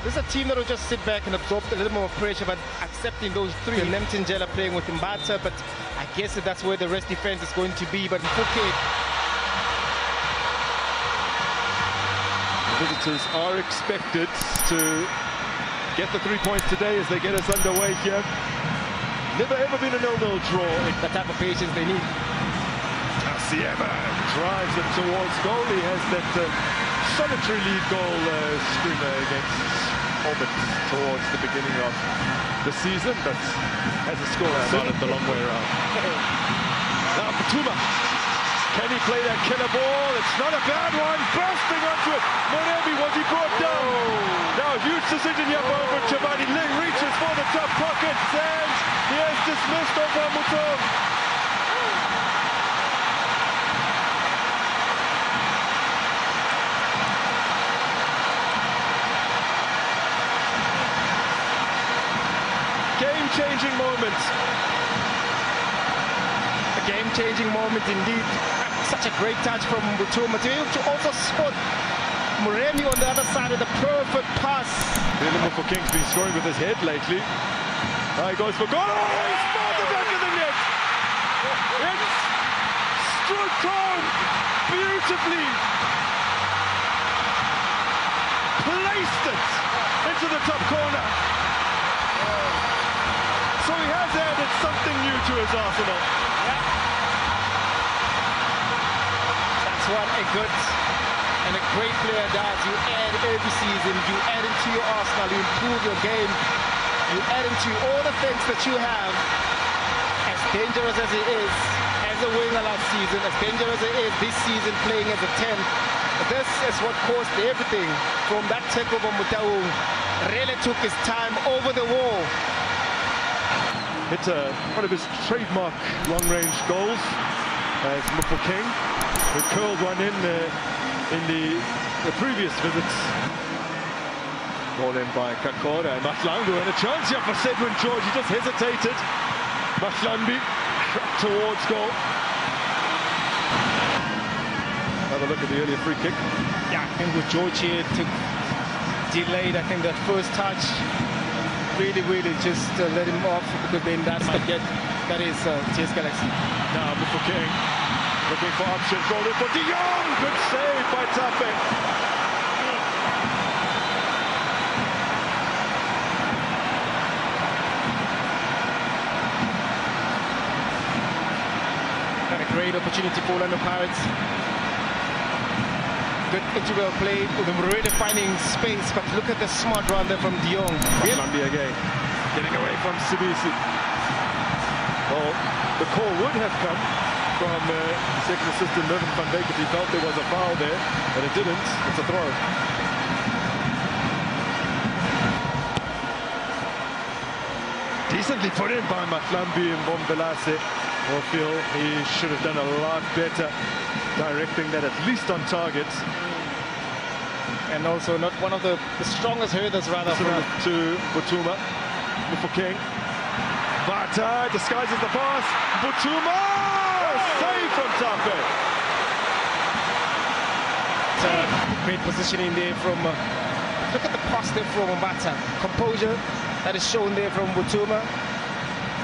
This is a team that will just sit back and absorb a little more pressure, but accepting those three. Nemtinjela playing with Mbata, but I guess that's where the rest defense is going to be. But okay. Visitors are expected to get the 3 points today as they get us underway here. Never ever been a 0-0 draw. The type of patience they need. Siema drives it towards goal. He has that solitary lead goal screamer against Holman towards the beginning of the season, but has a score about it the long way around. Now Butuma, can he play that killer ball? It's not a bad one, bursting onto it. Moremi, was he brought down? Now huge decision here over Chavani. Ling reaches for the top pocket, and he has dismissed over Mutom. Game-changing moment. A game-changing moment indeed. Such a great touch from Butuma to be able to also spot Moremi on the other side of the perfect pass. Mufokeng's been scoring with his head lately. Now he goes for goal. Oh, he's scored the back of the net. It's stroked home beautifully. Placed it into the top corner. So he has added something new to his arsenal. Yeah. That's what a good and a great player does. You add every season, you add into your arsenal, you improve your game, you add into all the things that you have. As dangerous as he is, as a winger last season, as dangerous as he is this season playing as a 10, this is what caused everything from that takeover. Mutaung really took his time over the wall. Hit one of his trademark long-range goals as Mufokeng, who curled one in the previous visits. Ball in by Kakora and Mahlangu, and a chance here for Sedwin George. He just hesitated. Mahlangu towards goal. Have a look at the earlier free kick. Yeah, I think with George here took delayed. I think that first touch really just let him off, because then that's the get. That is TS Galaxy. Now Mufokeng looking for options. Goal in for De Jong. Good save by Tape. And a great opportunity for Orlando Pirates. Good interval play with them really finding space, but look at the smart run there from De Jong. Lambi again, getting away from Sibisi. Well, the call would have come from second assistant Mervin van Beek if he felt there was a foul there, but it didn't. It's a throw. Decently put in by Mahlambi and Bombelase. I feel he should have done a lot better directing that at least on target. And also not one of the strongest hurdles, rather. To Butuma, Mufokeng. Bata disguises the pass. Butuma! Save from Tape. Great positioning there from... look at the pass there from Mbata. Composure that is shown there from Butuma.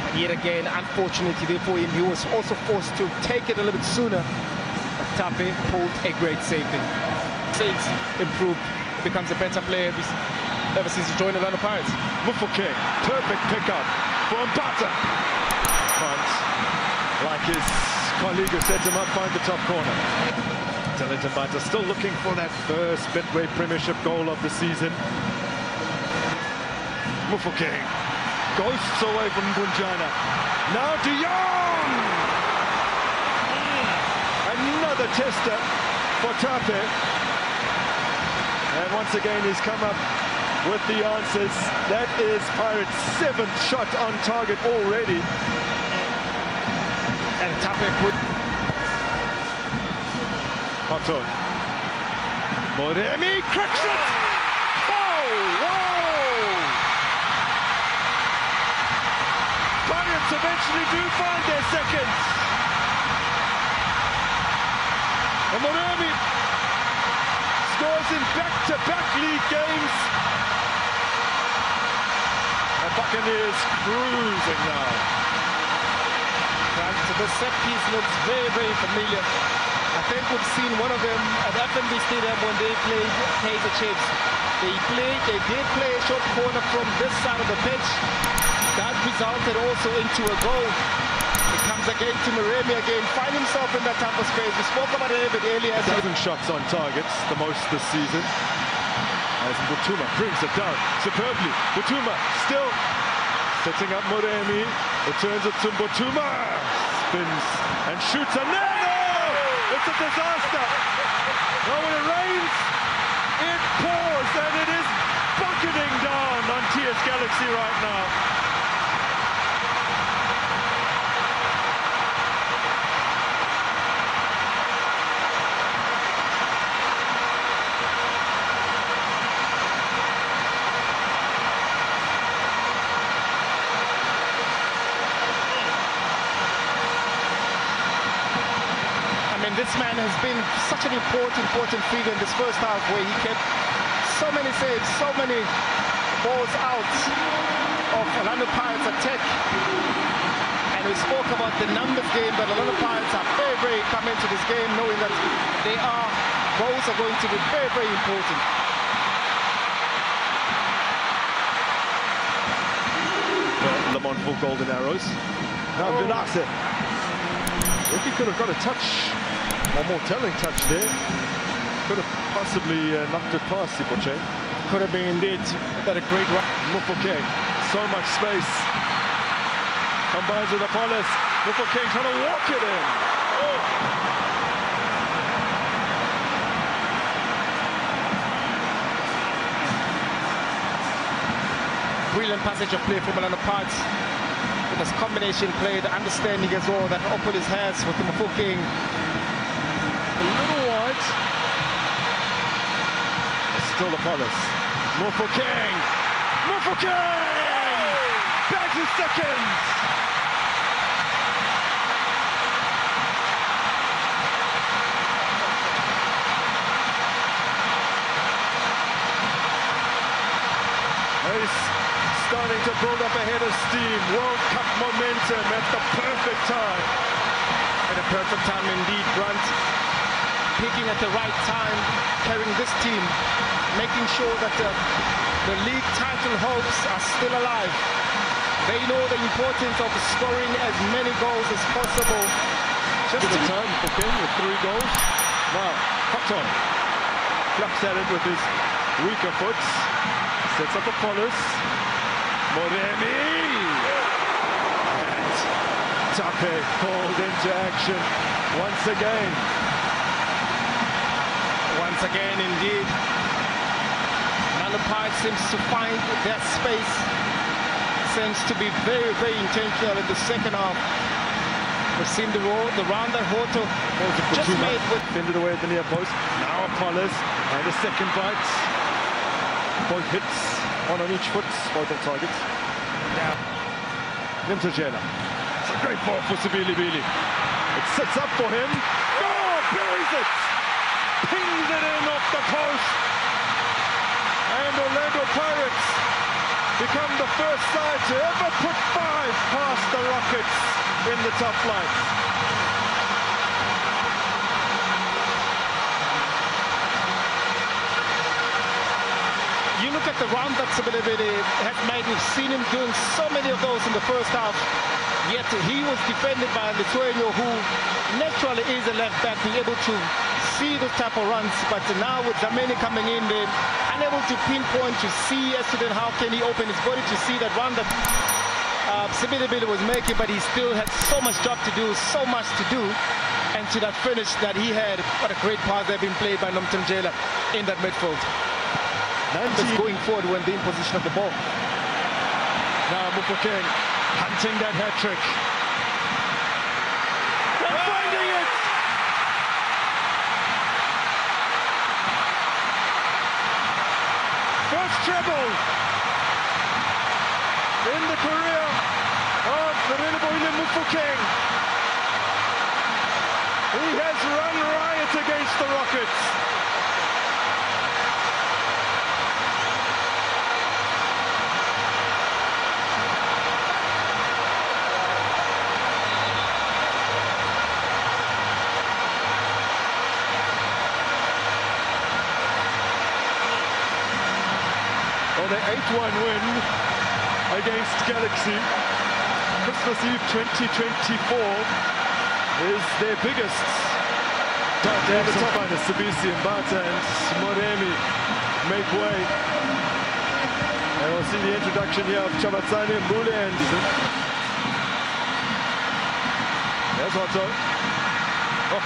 And yet again, unfortunately there for him, he was also forced to take it a little bit sooner. But Tape pulled a great save there. Saves improved, becomes a better player ever since he joined the Orlando Pirates. Mufokeng, perfect pickup for Mbata. Can't, like his colleague who set him up, find the top corner. Dylan Mbata still looking for that first Betway Premiership goal of the season. Mufokeng ghosts away from Bunjana. Now De Jong! Another tester for Tape. And once again, he's come up with the answers. That is Pirates' 7th shot on target already. And Tape put... Otto. Moremi cracks it! Oh, whoa! Pirates eventually do find their seconds. And Moremi scores in back-to-back league games. Buccaneers cruising now. Right, so the set piece looks very, very familiar. I think we've seen one of them at FNB Stadium when they played Kaizer Chiefs. They did play a short corner from this side of the pitch. That resulted also into a goal. It comes again to Maremi again, find himself in that type of space. We spoke about it a bit earlier. 7 shots on targets, the most this season. As Butuma brings it down superbly. Butuma still setting up Maremi. Returns it to Butuma. Spins and shoots a no! It's a disaster. Now when it rains, it pours, and it is bucketing down on TS Galaxy right now. This man has been such an important figure in this first half, where he kept so many saves, so many balls out of Orlando Pirates attack. And we spoke about the numbers game, but Orlando Pirates are very come into this game knowing that goals are going to be very important. Lamont for golden arrows. Now Benassi. If he could have got a touch, one more telling touch there, could have possibly knocked it past Sipoche. Could have been indeed. That a great run. Mufokeng, so much space. Combines with Apollos. Mufokeng trying to walk it in. Brilliant passage of play from Orlando Pirates. With this combination play, the understanding as well that Opolis has with Mufokeng. A little wide. Still Apollos. Mufokeng! Back to seconds! He's starting to build up a head of steam. World Cup momentum at the perfect time. At a perfect time indeed, Grant. Picking at the right time, carrying this team, making sure that the league title hopes are still alive. They know the importance of scoring as many goals as possible. Just in time for King with 3 goals. Now, Cotton flaps at it with his weaker foot. Sets up Apollos. Maremi! And Tape called into action once again. Once again, indeed. Orlando Pirates seems to find their space. Seems to be very intentional in the second half. We've seen the round that Hoto just made with... Fended away at the near post. Now Apollos and a second bite. Both hits, one on each foot, both on targets. Now, Nimtajela. It's a great ball for Sibili Bili. It sets up for him. Oh, buries it! Pings it in off the post. And Orlando Pirates become the first side to ever put 5 past the Rockets in the top flight. You look at the run that Sibilibili has made. We've seen him doing so many of those in the first half. Yet he was defended by Lithuania, who naturally is a left back, being able to see those type of runs. But now with Zameni coming in there, unable to pinpoint to see yesterday how can he open his body to see that run that Sibilibili was making, but he still had so much job to do, so much to do. And to that finish that he had, what a great pass that had been played by Nomtamjela in that midfield. Just going forward when they're in position of the ball. Now Mufokeng hunting that hat-trick. And finding it! First treble in the career of Relebohile Mufokeng. He has run riot against the Rockets. for their 8-1 win against Galaxy. Christmas Eve 2024 is their biggest. Down the top line, Sabisi, Mbata and Moremi make way. And we'll see the introduction here of Chavatsane, Mbule and there's Otto. Oh.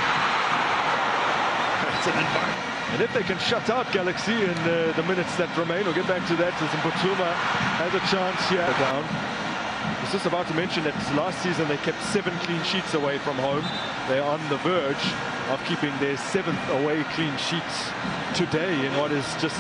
That's an invite. And if they can shut out Galaxy in the minutes that remain, we'll get back to that as Mputuma has a chance here down. I was just about to mention that last season they kept 7 clean sheets away from home. They're on the verge of keeping their 7th away clean sheets today in what is just